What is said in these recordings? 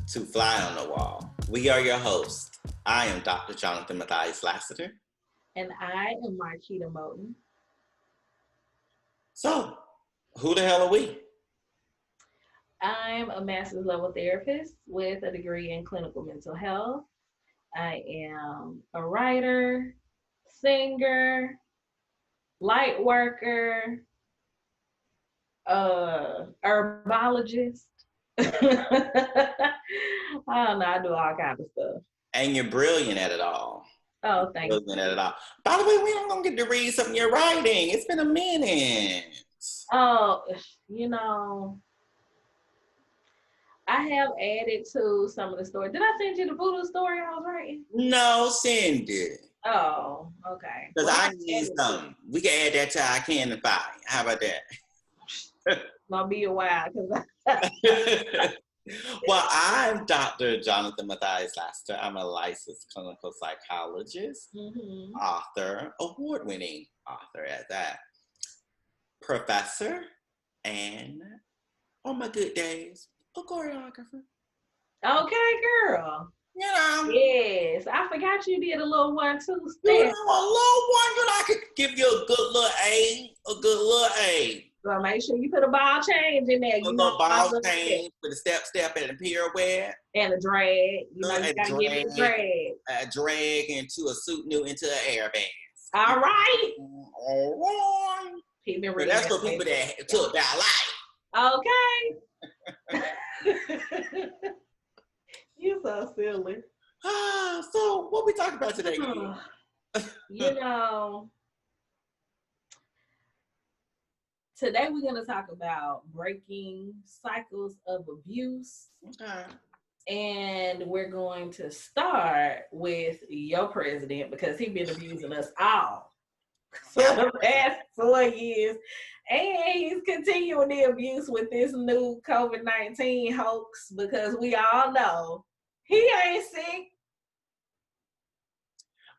to Fly on the Wall. We are your hosts. I am Dr. Jonathan Matthias Lassiter. And I am Marquita Moten. So, who the hell are we? I'm a master's level therapist with a degree in clinical mental health. I am a writer, singer, light worker, herbologist. I don't know, I do all kinds of stuff. And you're brilliant at it all. Oh, thank you. Brilliant at it all. By the way, we don't get to read some of your writing. It's been a minute. Oh, I have added to some of the story. Did I send you the voodoo story I was writing? No, send it. Oh, okay. Because I need something. We can add that to our Canon file. How about that? Gonna be a while. Well, I'm Dr. Jonathan Matthias Lassiter. I'm a licensed clinical psychologist, author, award-winning author at that, professor, and on my good days, a choreographer. Okay, girl. You know. Yes, I forgot you did a little 1-2 step. You know, a little one, I could give you a good little A. So make sure you put a ball change in there. A little ball change with a step and a pirouette. And a drag. You gotta give me a drag. A drag into a suit new into an airbag. All right. That's for people that took that life. Okay. You're so silly. So what we talking about today? Today we're going to talk about breaking cycles of abuse. Okay. And we're going to start with your president because he's been abusing us all for the past 4 years. And he's continuing the abuse with this new COVID-19 hoax because we all know he ain't sick.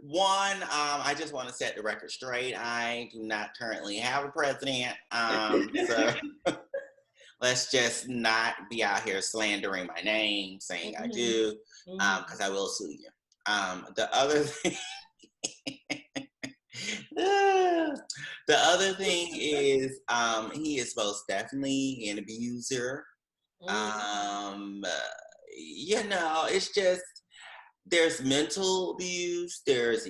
One, I just want to set the record straight. I do not currently have a president. So let's just not be out here slandering my name, saying I do, because I will sue you. The other thing is, he is most definitely an abuser. It's just, there's mental abuse, there's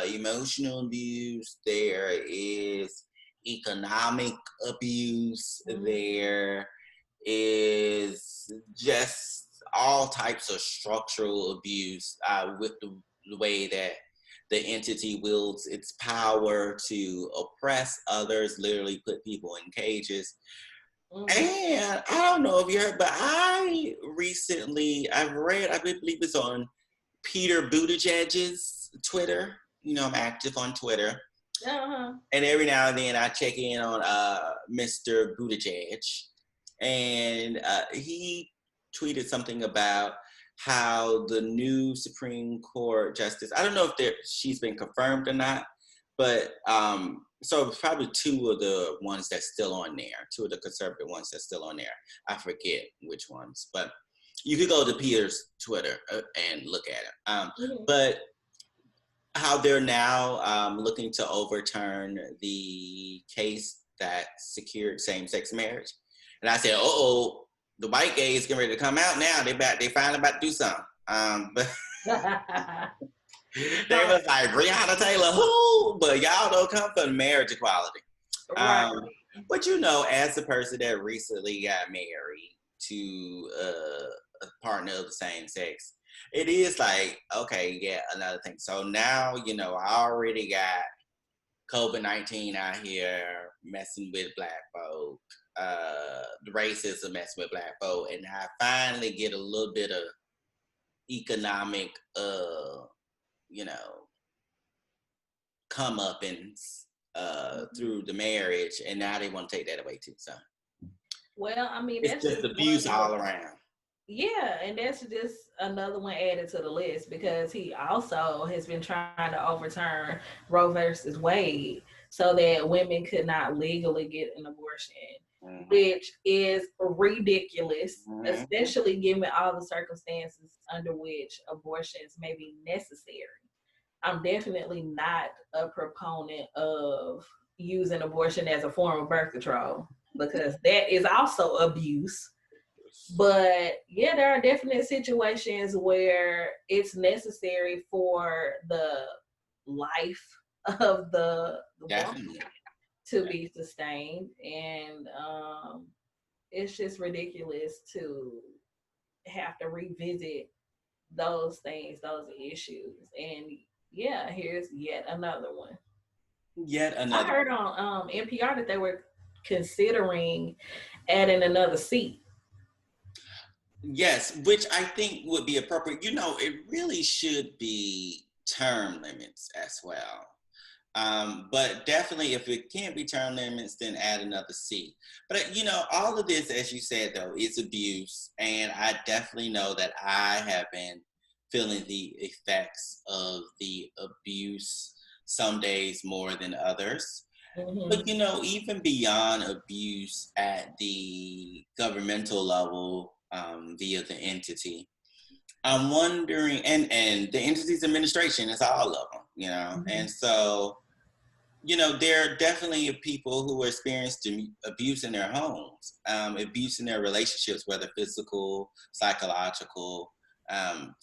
emotional abuse, there is economic abuse, there is just all types of structural abuse with the way that the entity wields its power to oppress others, literally put people in cages. And I don't know if you heard, but I've read, I believe it's on Peter Buttigieg's Twitter. I'm active on Twitter. And every now and then I check in on Mr. Buttigieg. And he tweeted something about how the new Supreme Court justice, I don't know if she's been confirmed or not, but so probably two of the ones that's still on there, two of the conservative ones that's still on there. I forget which ones, but you could go to Peter's Twitter and look at it. But how they're now looking to overturn the case that secured same-sex marriage. And I said, the white gay is getting ready to come out now. They finally about to do something. But they was like, Breonna Taylor, who? But y'all don't come for marriage equality. Right. But as a person that recently got married to a partner of the same sex, it is like, okay, yeah, another thing. So now, I already got COVID-19 out here messing with black folk, the racism messing with black folk, and I finally get a little bit of economic, comeuppance through the marriage, and now they want to take that away too. So, well, I mean, it's just abuse all around. Yeah, and that's just another one added to the list because he also has been trying to overturn Roe versus Wade so that women could not legally get an abortion which is ridiculous, Mm-hmm. especially given all the circumstances under which abortions may be necessary. I'm definitely not a proponent of using abortion as a form of birth control because that is also abuse. But yeah, there are definite situations where it's necessary for the life of the woman to be sustained. And it's just ridiculous to have to revisit those things, those issues. And yeah, here's yet another one. I heard on NPR that they were considering adding another seat. Yes, which I think would be appropriate. You know, it really should be term limits as well. But definitely, if it can't be term limits, then add another C. But you know, all of this, as you said, though, is abuse, and I definitely know that I have been feeling the effects of the abuse some days more than others. Mm-hmm. But you know, even beyond abuse at the governmental level, via the entity, I'm wondering, and the entity's administration is all of them, you know, Mm-hmm. and so, you know, there are definitely people who experienced abuse in their homes, abuse in their relationships, whether physical, psychological,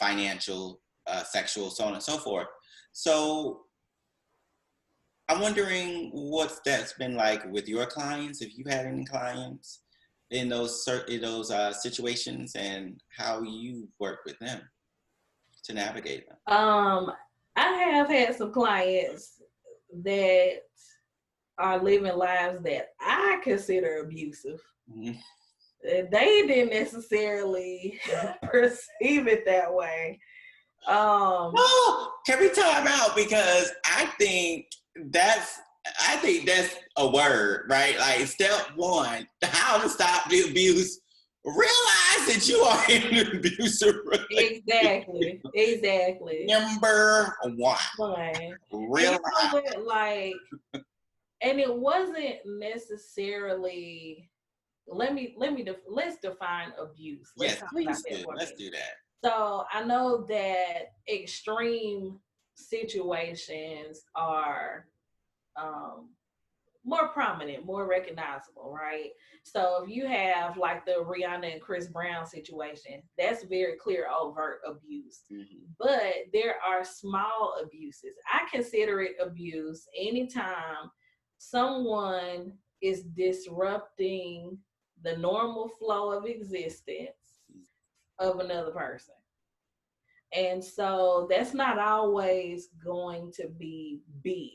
financial, sexual, so on and so forth. So I'm wondering what that's been like with your clients, if you had any clients in those situations, and how you work with them to navigate them. I have had some clients that are living lives that I consider abusive. Mm-hmm. They didn't necessarily perceive it that way. Oh, can we time out, because I think that's a word, right? Like step one, how to stop the abuse. Realize that you are in an abusive relationship. Exactly. Number one. Realize. And you know what, like, and it wasn't necessarily. Let's define abuse. Yes, please do. Let's do that. So I know that extreme situations are more prominent, more recognizable, right? So if you have like the Rihanna and Chris Brown situation, that's very clear, overt abuse. Mm-hmm. But there are small abuses. I consider it abuse anytime someone is disrupting the normal flow of existence of another person. And so that's not always going to be big.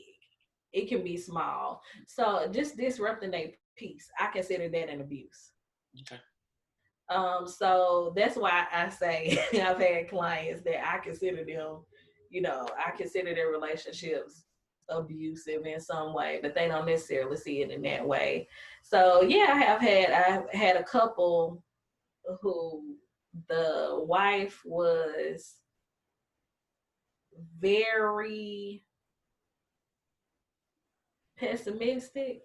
It can be small. So just disrupting a peace, I consider that an abuse. Okay. So that's why I say I've had clients that I consider them, you know, I consider their relationships abusive in some way, but they don't necessarily see it in that way. So yeah, I've had a couple who the wife was very pessimistic.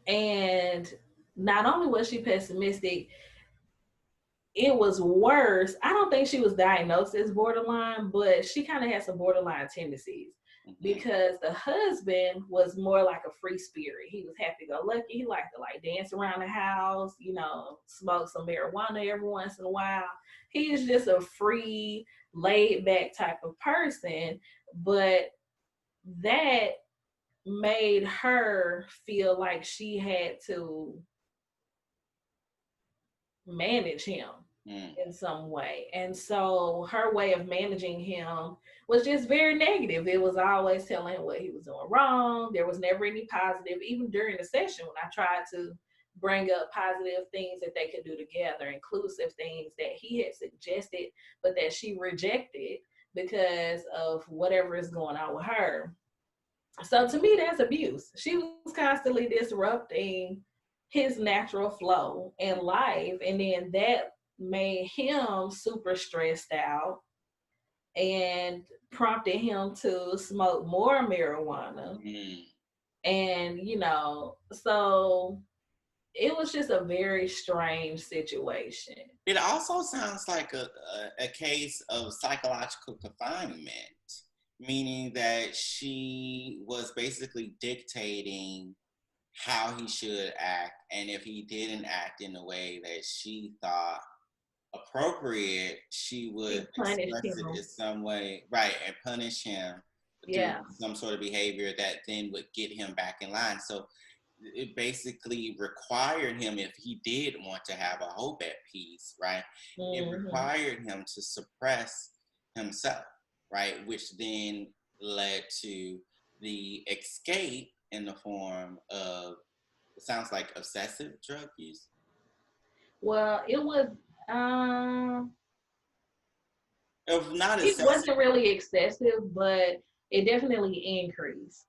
And not only was she pessimistic, it was worse. I don't think she was diagnosed as borderline, but she kind of had some borderline tendencies. Because the husband was more like a free spirit. He was happy-go-lucky. He liked to like dance around the house, you know, smoke some marijuana every once in a while. He's just a free, laid-back type of person. But that made her feel like she had to manage him in some way. And so her way of managing him was just very negative. It was always telling him what he was doing wrong. There was never any positive. Even during the session, when I tried to bring up positive things that they could do together, inclusive things that he had suggested, but that she rejected because of whatever is going on with her. So to me, that's abuse. She was constantly disrupting his natural flow in life. And then that made him super stressed out and prompted him to smoke more marijuana. And, so it was just a very strange situation. It also sounds like a case of psychological confinement, meaning that she was basically dictating how he should act. And if he didn't act in the way that she thought appropriate, she She would punished express it him. in some way, right, and punish him through Yeah. some sort of behavior that then would get him back in line. So it basically required him, if he did want to have a hope at peace, right, it Hmm. required him to suppress himself, right, which then led to the escape in the form of, it sounds like, obsessive drug use. Well, um, If not it excessive, wasn't really excessive, but it definitely increased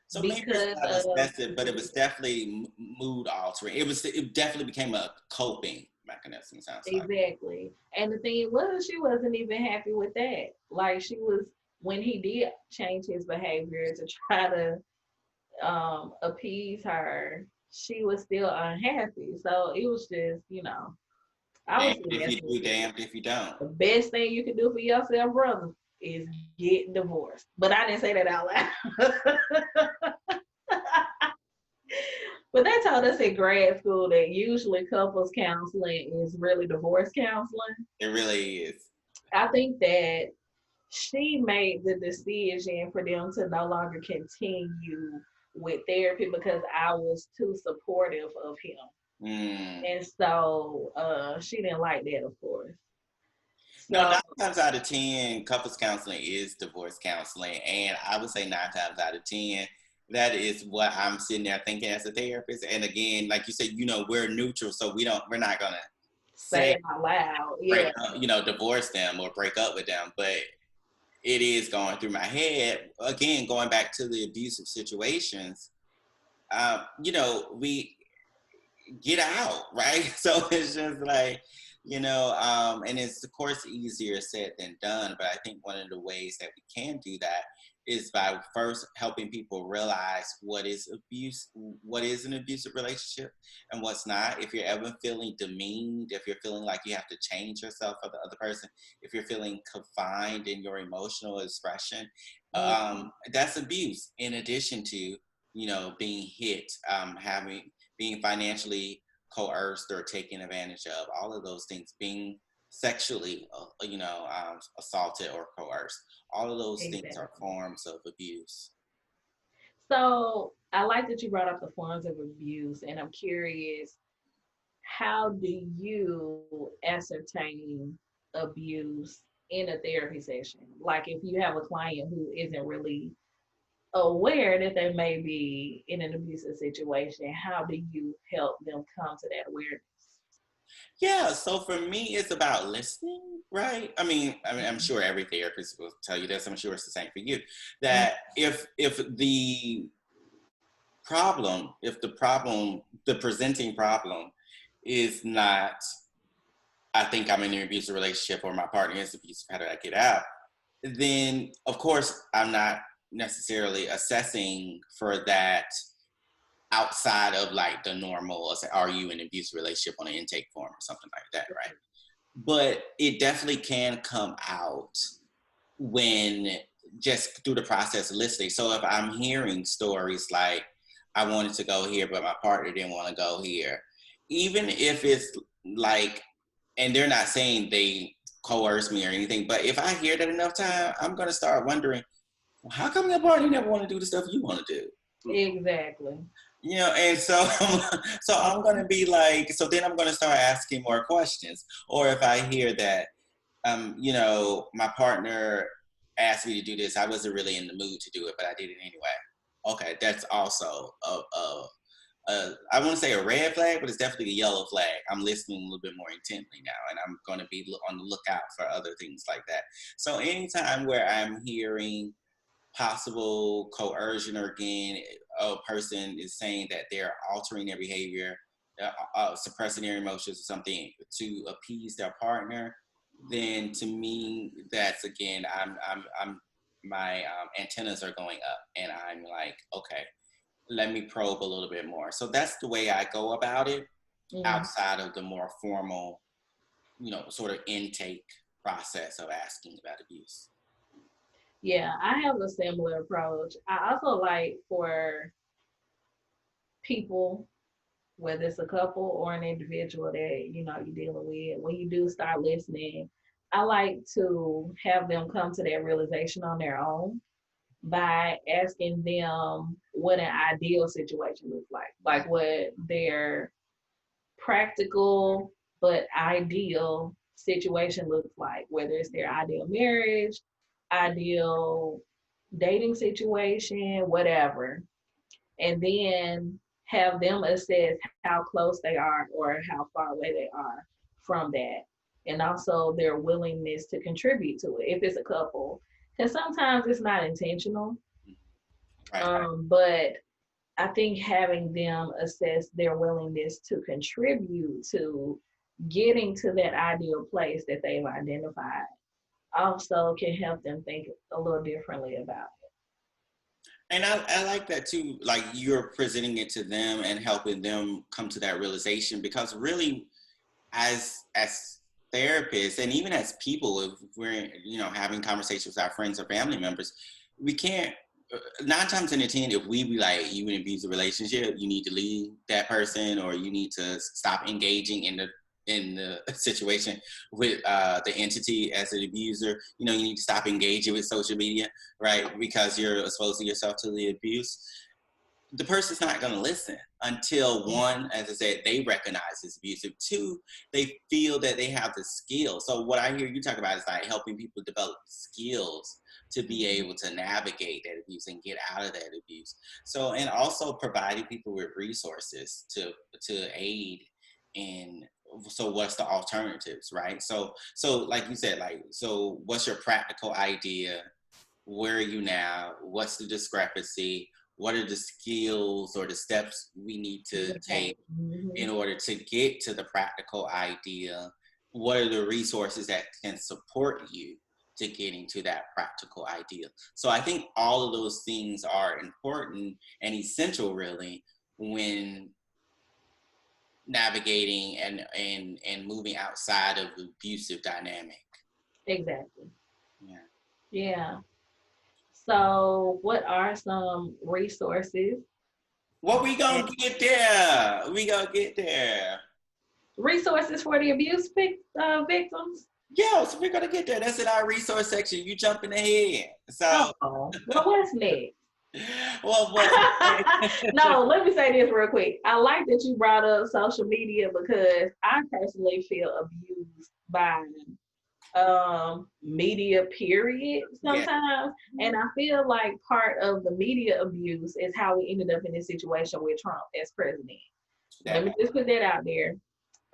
so maybe it's because not of excessive, but it was definitely mood altering. It definitely became a coping mechanism. Sounds like. exactly. And the thing was, she wasn't even happy with that. Like she was when he did change his behavior to try to appease her, she was still unhappy. So it was just, I Damned would say if that's you what do, it is. damned if you don't. The best thing you can do for yourself, brother, is get divorced. But I didn't say that out loud. But they told us in grad school that usually couples counseling is really divorce counseling. It really is. I think that she made the decision for them to no longer continue with therapy because I was too supportive of him. Mm. And so she didn't like that, of course. No, So 9 times out of 10, couples counseling is divorce counseling. And I would say 9 times out of 10, that is what I'm sitting there thinking as a therapist. And again, like you said, we're neutral, so we're not gonna say say it out loud. break Yeah. up, divorce them or break up with them. But it is going through my head. Again, going back to the abusive situations, we get out, right? So it's just like, and it's of course easier said than done. But I think one of the ways that we can do that is by first helping people realize what is abuse, what is an abusive relationship and what's not. If you're ever feeling demeaned, if you're feeling like you have to change yourself for the other person, if you're feeling confined in your emotional expression, Mm-hmm. that's abuse, in addition to, being hit, being financially coerced or taken advantage of, all of those things, being sexually, assaulted or coerced. All of those things are Exactly. forms of abuse. So I like that you brought up the forms of abuse, and I'm curious, how do you ascertain abuse in a therapy session? Like if you have a client who isn't really aware that they may be in an abusive situation, how do you help them come to that awareness? Yeah, so for me, it's about listening, right? I mean, I'm sure every therapist will tell you this. I'm sure it's the same for you. Mm-hmm. That the presenting problem is not, I think I'm in an abusive relationship or my partner is abusive, how do I get out? Then of course I'm not necessarily assessing for that outside of like the normal, let's say, are you in an abusive relationship on an intake form or something like that, right? But it definitely can come out when just through the process of listening. So if I'm hearing stories like, I wanted to go here, but my partner didn't want to go here, even if it's like, and they're not saying they coerce me or anything, but if I hear that enough time, I'm going to start wondering, well, how come your partner never want to do the stuff you want to do? Exactly. And so so I'm going to be like, so then I'm going to start asking more questions. Or if I hear that, my partner asked me to do this, I wasn't really in the mood to do it, but I did it anyway. Okay, that's also I want to say a red flag, but it's definitely a yellow flag. I'm listening a little bit more intently now, and I'm going to be on the lookout for other things like that. So anytime where I'm hearing possible coercion, or again, a person is saying that they're altering their behavior, suppressing their emotions or something to appease their partner, then to me, that's again, I'm my antennas are going up, and I'm like, okay, let me probe a little bit more. So that's the way I go about it, outside of the more formal, sort of intake process of asking about abuse. Yeah, I have a similar approach. I also like for people, whether it's a couple or an individual that you're dealing with, when you do start listening, I like to have them come to that realization on their own by asking them what an ideal situation looks like what their practical but ideal situation looks like, whether it's their ideal marriage, ideal dating situation, whatever. And then have them assess how close they are or how far away they are from that. And also their willingness to contribute to it if it's a couple. Because sometimes it's not intentional. Right. But I think having them assess their willingness to contribute to getting to that ideal place that they've identified also can help them think a little differently about it. And I like that too, like you're presenting it to them and helping them come to that realization, because really as therapists and even as people, if we're having conversations with our friends or family members, we can't, 9 times out of 10, if we be like, you in an abusive relationship, you need to leave that person, or you need to stop engaging in the situation with the entity as an abuser. You need to stop engaging with social media, right? Because you're exposing yourself to the abuse. The person's not going to listen until, one, as I said, they recognize it's abusive. Two, they feel that they have the skills. So what I hear you talk about is like helping people develop skills to be able to navigate that abuse and get out of that abuse. So, and also providing people with resources to aid in. So what's the alternatives, right? So like you said, so what's your practical idea? Where are you now? What's the discrepancy? What are the skills or the steps we need to take in order to get to the practical idea? What are the resources that can support you to getting to that practical idea? So I think all of those things are important and essential, really, when navigating and moving outside of the abusive dynamic. Exactly. Yeah. Yeah. So what are some resources? Well, we gonna get there. We gonna get there. Resources for the abuse victims? Yeah, so we're gonna get there. That's in our resource section. You jumping ahead. So, well, what's next? well, what's next? No, let me say this real quick. I like that you brought up social media because I personally feel abused by media period sometimes. And I feel like part of the media abuse is how we ended up in this situation with Trump as president. Let me just put that out there.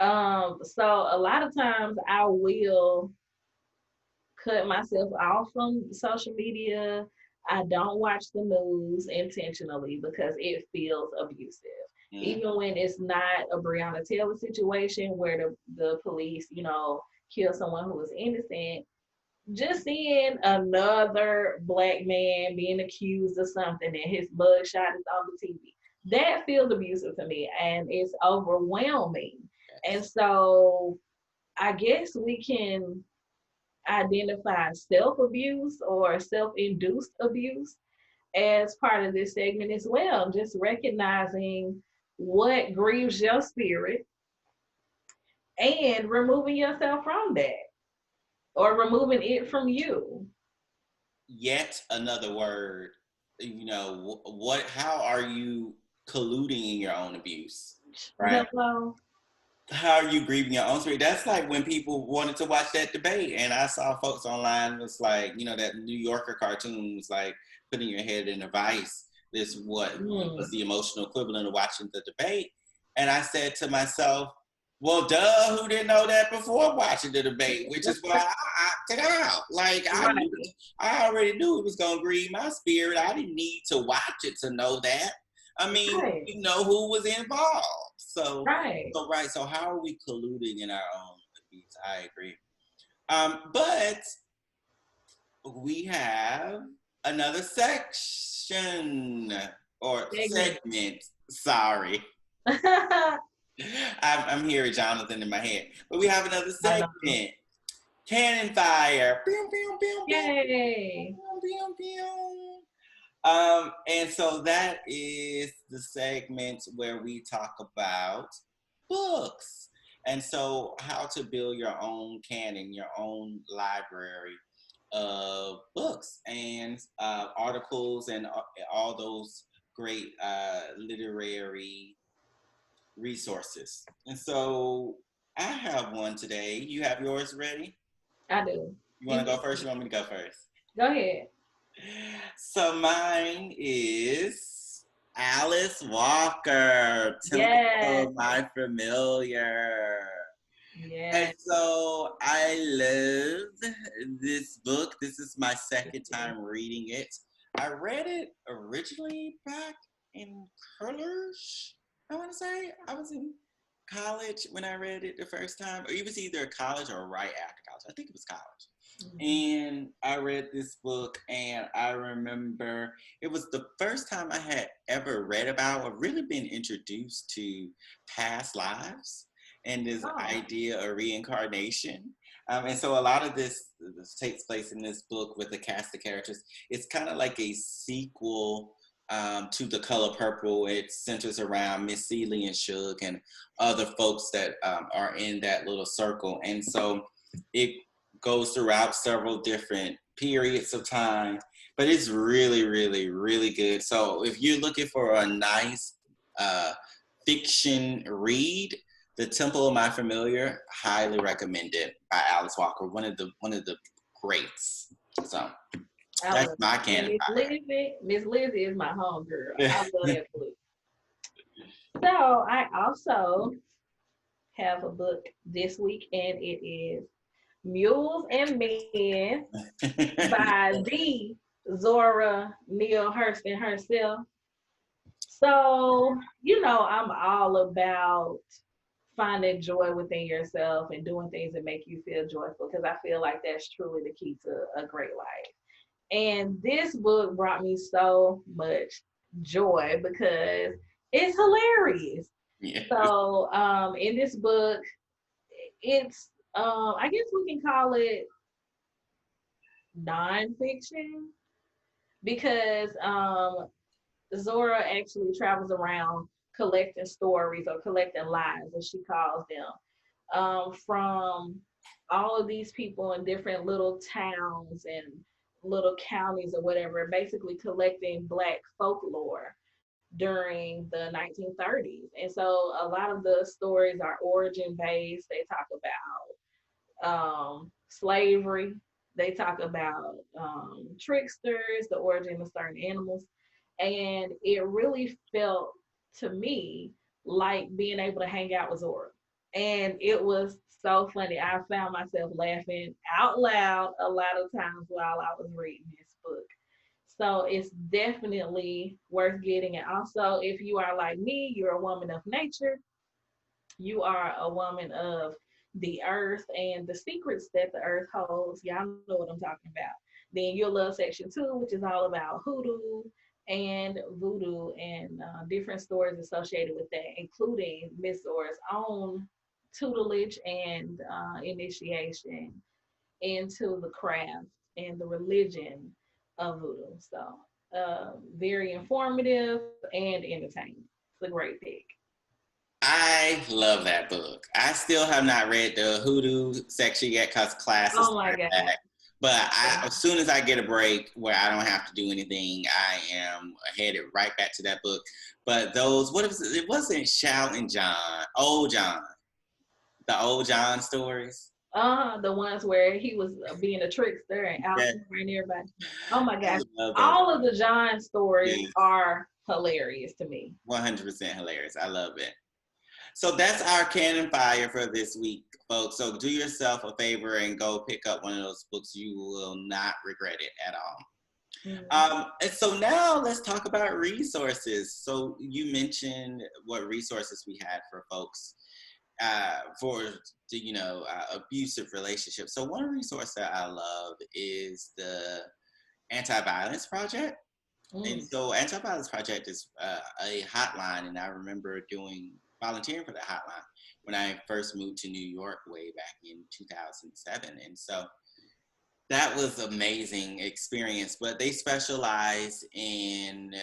So a lot of times I will cut myself off from social media. I don't watch the news intentionally because it feels abusive. Even when it's not a Breonna Taylor situation where the police, kill someone who was innocent, just seeing another Black man being accused of something and his mugshot is on the TV, that feels abusive to me and it's overwhelming. And so I guess we can identify self-abuse or self-induced abuse as part of this segment as well. Just recognizing what grieves your spirit and removing yourself from that or removing it from you. Yet another word, how are you colluding in your own abuse, right? Hello. How are you grieving your own spirit? That's like when people wanted to watch that debate, and I saw folks online was like, that New Yorker cartoon was like putting your head in a vice. This was the emotional equivalent of watching the debate, and I said to myself, well, duh, who didn't know that before watching the debate? Which is why I opted out. Like, I already knew it was going to grieve my spirit. I didn't need to watch it to know that. I mean, you know who was involved. So, so how are we colluding in our own abuse? I agree. But we have another section. or Segment. segment. Sorry. I'm hearing Jonathan in my head. But we have another I know. segment. Cannon fire. Pew, pew, pew, pew, Yay. pew, pew, pew. And so that is the segment where we talk about books. And so how to build your own canon, your own library of books and articles and all those great literary resources. And so I have one today. You have yours ready? I do. You want to go first? You want me to go first? Go ahead. So mine is Alice Walker, Temple Yes. of My Familiar. Yes. And so I love this book. This is my second time reading it. I read it originally back in college, I want to say. I was in college when I read it the first time, or it was either college or right after college. I think it was college. And I read this book, and I remember it was the first time I had ever read about or really been introduced to past lives and this idea of reincarnation. And so a lot of this takes place in this book with the cast of characters. It's kind of like a sequel to The Color Purple. It centers around Miss Celie and Suge and other folks that are in that little circle. And so it goes throughout several different periods of time, but it's really, really, really good. So if you're looking for a nice fiction read, The Temple of My Familiar, highly recommended by Alice Walker, one of the greats. So that's my canon fire. Miss Lizzie is my homegirl. I love that book. So I also have a book this week, and it is Mules and Men by the Zora Neale Hurston herself. So, I'm all about finding joy within yourself and doing things that make you feel joyful, because I feel like that's truly the key to a great life. And this book brought me so much joy because it's hilarious. Yeah. So, in this book, it's I guess we can call it nonfiction, because Zora actually travels around collecting stories, or collecting lives, as she calls them, from all of these people in different little towns and little counties or whatever, basically collecting Black folklore during the 1930s. And so a lot of the stories are origin based. They talk about slavery. They talk about tricksters, the origin of certain animals. And it really felt to me like being able to hang out with Zora. And it was so funny. I found myself laughing out loud a lot of times while I was reading this book. So it's definitely worth getting. And also, if you are like me, you're a woman of nature, you are a woman of the earth and the secrets that the earth holds. Y'all know what I'm talking about. Then you'll love section 2, which is all about hoodoo and voodoo and different stories associated with that, including Miss Zora's own tutelage and initiation into the craft and the religion of voodoo. So very informative and entertaining. It's a great pick. I love that book. I still have not read the hoodoo section yet because class is back. But as soon as I get a break where I don't have to do anything, I am headed right back to that book. But those, what was it? It wasn't Shout and John, Old John. The Old John stories. The ones where he was being a trickster and out and everybody. Oh my gosh. All of the John stories are hilarious to me. 100% hilarious. I love it. So that's our canon fire for this week, folks. So do yourself a favor and go pick up one of those books. You will not regret it at all. Mm-hmm. And so now let's talk about resources. So you mentioned what resources we had for folks for the abusive relationships. So one resource that I love is the AntiViolence Project. And so AntiViolence Project is a hotline, and I remember volunteering for the hotline when I first moved to New York way back in 2007. And so that was amazing experience, but they specialize in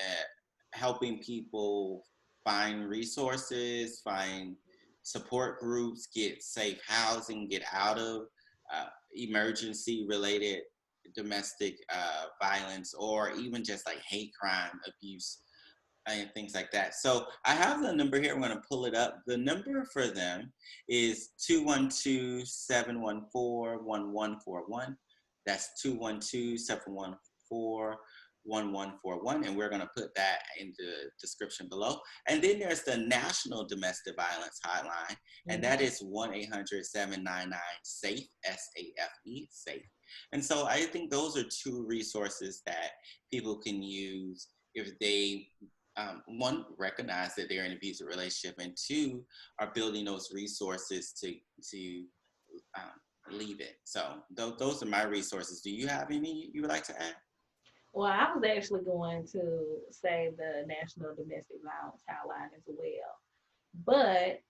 helping people find resources, find support groups, get safe housing, get out of emergency related domestic violence, or even just like hate crime, abuse, and things like that. So I have the number here. I'm going to pull it up. The number for them is 212-714-1141. That's 212-714-1141. And we're going to put that in the description below. And then there's the National Domestic Violence Hotline, and that is 1-800-799-SAFE, SAFE, SAFE. And so I think those are two resources that people can use if they, one, recognize that they're in an abusive relationship, and two, are building those resources to leave it. So those are my resources. Do you have any you would like to add? Well, I was actually going to say the National Domestic Violence Hotline as well. But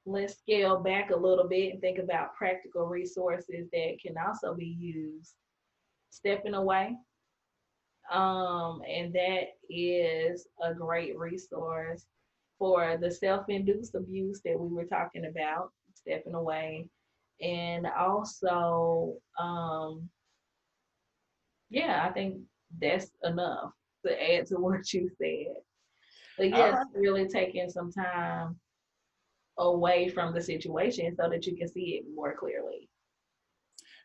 let's scale back a little bit and think about practical resources that can also be used. Stepping away. And that is a great resource for the self-induced abuse that we were talking about, stepping away. And also, I think that's enough to add to what you said. But yeah, really taking some time away from the situation so that you can see it more clearly.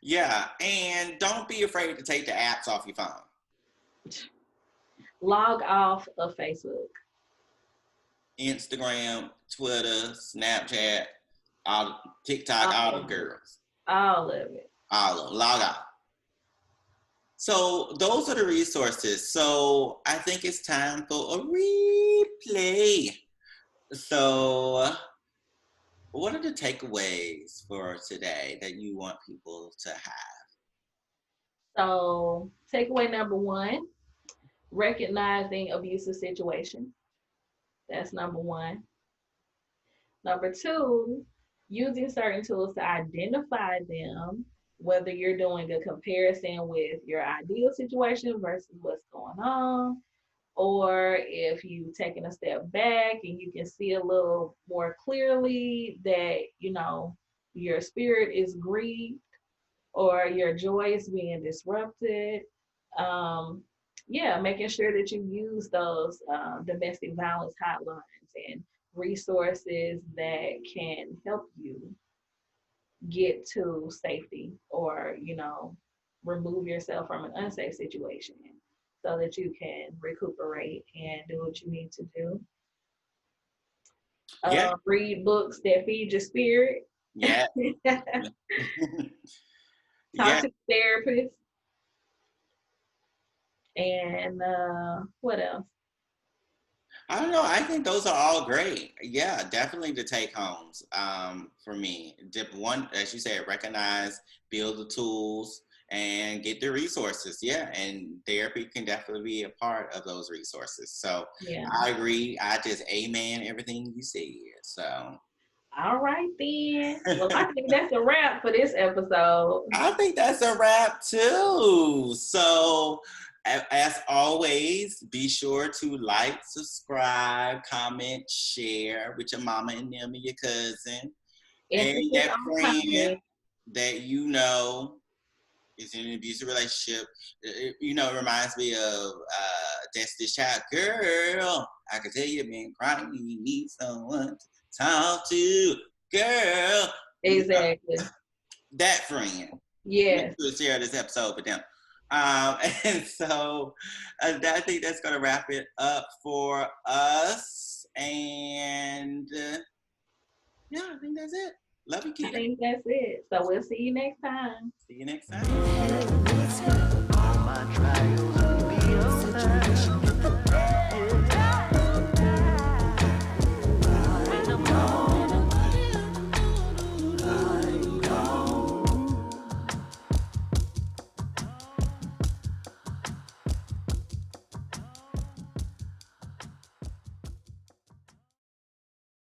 Yeah, and don't be afraid to take the apps off your phone. Log off of Facebook, Instagram, Twitter, Snapchat, TikTok, all the girls. All of it. All of them. Log off. So those are the resources. So I think it's time for a replay. So what are the takeaways for today that you want people to have? So takeaway number 1, recognizing abusive situations. That's number 1. Number 2, using certain tools to identify them, whether you're doing a comparison with your ideal situation versus what's going on, or if you've taken a step back and you can see a little more clearly that, your spirit is grieved or your joy is being disrupted. Making sure that you use those domestic violence hotlines and resources that can help you get to safety or, remove yourself from an unsafe situation so that you can recuperate and do what you need to do. Read books that feed your spirit. Yeah. Talk to a therapist. And what else? I don't know. I think those are all great. Yeah, definitely the take homes for me. One, as you said, recognize, build the tools, and get the resources. Yeah, and therapy can definitely be a part of those resources. So I agree. I just amen everything you said. So. All right, then. Well, I think that's a wrap for this episode. I think that's a wrap, too. So, as always, be sure to like, subscribe, comment, share with your mama and them and your cousin. And that friend that you know is in an abusive relationship. It reminds me of Destiny's Child. Girl, I can tell you been crying, you need someone to talk to. Girl. Exactly. That friend. Yes. Make sure to share this episode with them. And so I think that's going to wrap it up for us. And I think that's it. Love you, Keita. I think that's it. So we'll see you next time. See you next time.